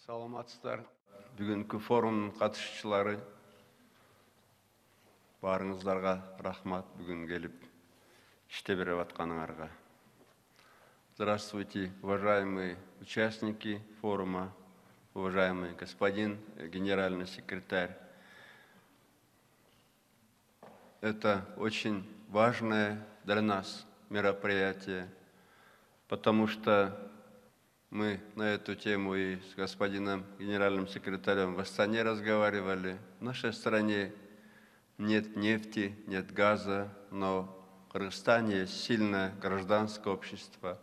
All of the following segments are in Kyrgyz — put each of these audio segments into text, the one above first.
Саламатсыздар. Бүгінгі форумның қатысушылары, барыңыздарға рахмат, бүгін келіп іште беріп атқаныңарға. Здравствуйте, уважаемые участники форума, уважаемый господин генеральный секретарь. Это очень важное для нас мероприятие, потому что мы на эту тему и с господином генеральным секретарем в Астане разговаривали. В нашей стране нет нефти, нет газа, но в Кыргызстане есть сильное гражданское общество.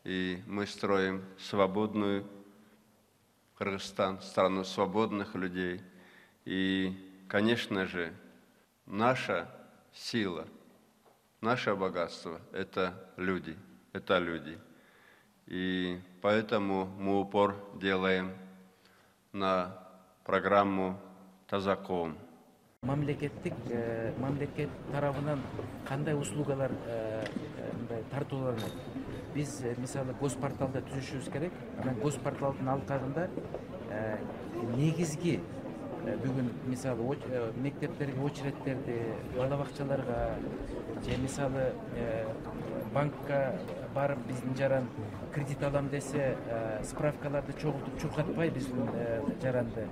И мы строим свободную Кыргызстан, страну свободных людей. И, конечно же, наша сила, наше богатство – это люди, И поэтому мы упор делаем на программу Тазаком. Мамлекет тарабынан кандай услугалар тартууланат? Биз мисалы госпорталда түзүшүбүз керек. Анан госпорталдын алкагында негизги бүгүн мисалы мектептерге, очередтерди, бала бакчаларга же мисалы банкка барып биздин жаран кредит алам десе справкаларды чогултуп чуркатпай биздин жаранды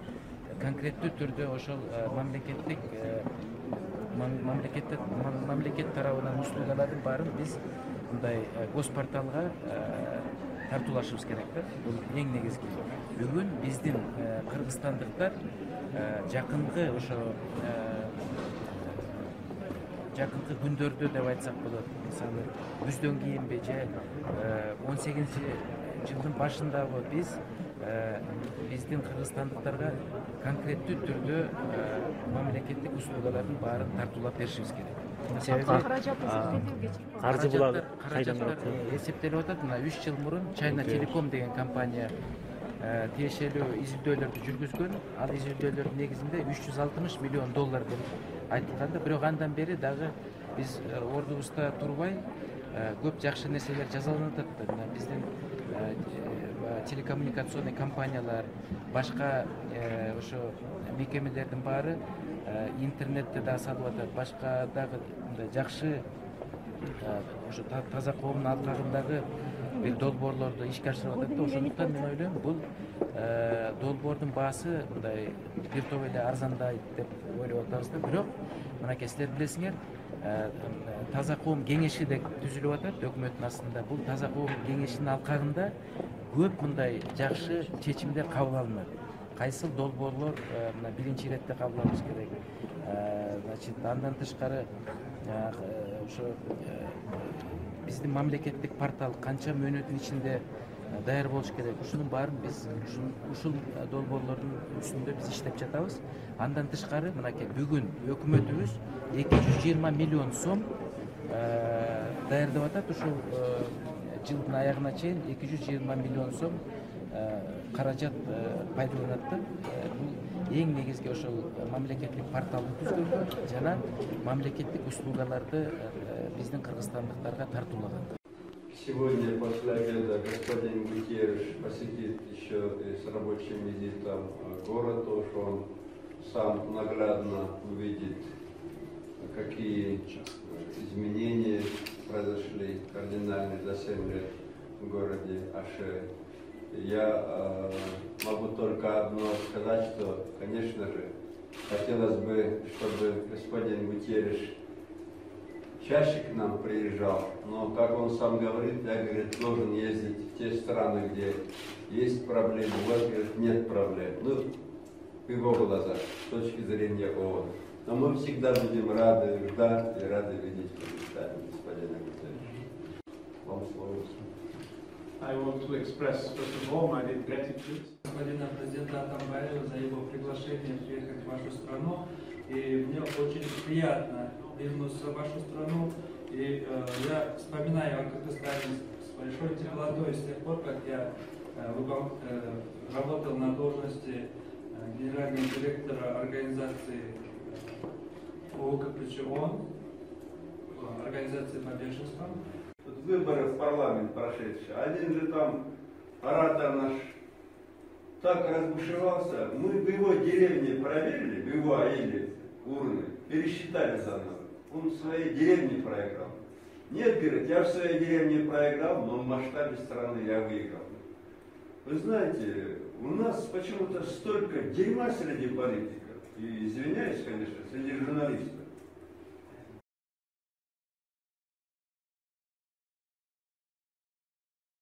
конкреттүү түрдө ошол мамлекет тарабынан услугалардын баарын биз мындай госпорталга тартуулашыбыз керек да. Бул эң негизги. Бүгүн биздин кыргызстандыктар жакынкы күндөрдө деп айтсак болот. Мисалы күздөн кийинби же 18-жылдын башындагы биздин кыргызстандыктарга конкреттүү түрдө мамлекеттик услугалардын баарын тартуулап беришибиз керек. Каржы булар кайдан эсептелип атат. Мына 3 жыл мурун China Telecom деген компания тиешелүү изилдөөлөрдү жүргүзгөн. Ал изилдөөлөрдүн негизинде $360 миллион деп айтылганда, бирок андан бери дагы биз ордубузда турбай көп жакшы нерселер жазаланып атат. Биздин телекоммуникационный компаниялар, башка ошо мекемелердин баары интернетте да салып атат. Башка дагы жакшы ошо таза коомдун алкагындагы бир долбоорлорду ишке ашырып атат да. Ошондуктан мен ойлойм, бул долбоордун баасы мындай бир топ эле арзандайт деп ойлоп атабыз да. Бирок мынакей силер билесиңер, таза коом кеңеши деп түзүлүп атат өкмөттүн астында. Бул таза коом кеңешинин алкагында көп мындай жакшы чечимдер кабыл алынат. Кайсыл долбоорлор мына биринчи иретте кабыл алыныш керек. Значит, андан тышкары ошо биздин мамлекеттик портал канча мөөнөттүн ичинде даяр болуш керек. Ушунун баарын биз ушул долбоорлордун үстүндө биз иштеп жатабыз. Андан тышкары мынакей бүгүн өкмөтүбүз 220 миллион сом даярдап атат. Ушул жылдын аягына чейин 220 миллион сом каражат пайдаланат да. Бул эң негизги ошол мамлекеттик порталды түзгөнгө жана мамлекеттик услугаларды биздин кыргызстандыктарга тартуулаган. Сегодня после обеда господин Гутерреш посетит еще с рабочим визитом город, то что он сам наглядно увидит, какие изменения произошли кардинальные за 7 лет в городе Аше. Я могу только одно сказать, что, конечно же, хотелось бы, чтобы господин Гутерреш чаще к нам приезжал, но, как он сам говорит, я, говорит, должен ездить в те страны, где есть проблемы, у вас, говорит, нет проблем. Ну, в его глазах, с точки зрения ООН. Но мы всегда будем рады ждать и рады видеть в Кыргызстане господина Гутерреша. Вам слово. I want to express, first of all, my gratitude. Господина президента Атамбаева за его приглашение приехать в вашу страну. И мне очень приятно вернуться в вашу страну. И я вспоминаю о Кыргызстане с большой теплотой с тех пор, как я работал на должности генерального директора организации ООН, организации по беженствам. Выборы в парламент прошедшие. Один же там оратор наш так разбушевался, мы в его деревне проверили, в его аиле урны, пересчитали заново. Он в своей деревне проиграл. Нет, говорит, я в своей деревне проиграл, но в масштабе страны я выиграл. Вы знаете, у нас почему-то столько дерьма среди политиков, и извиняюсь, конечно, среди журналистов.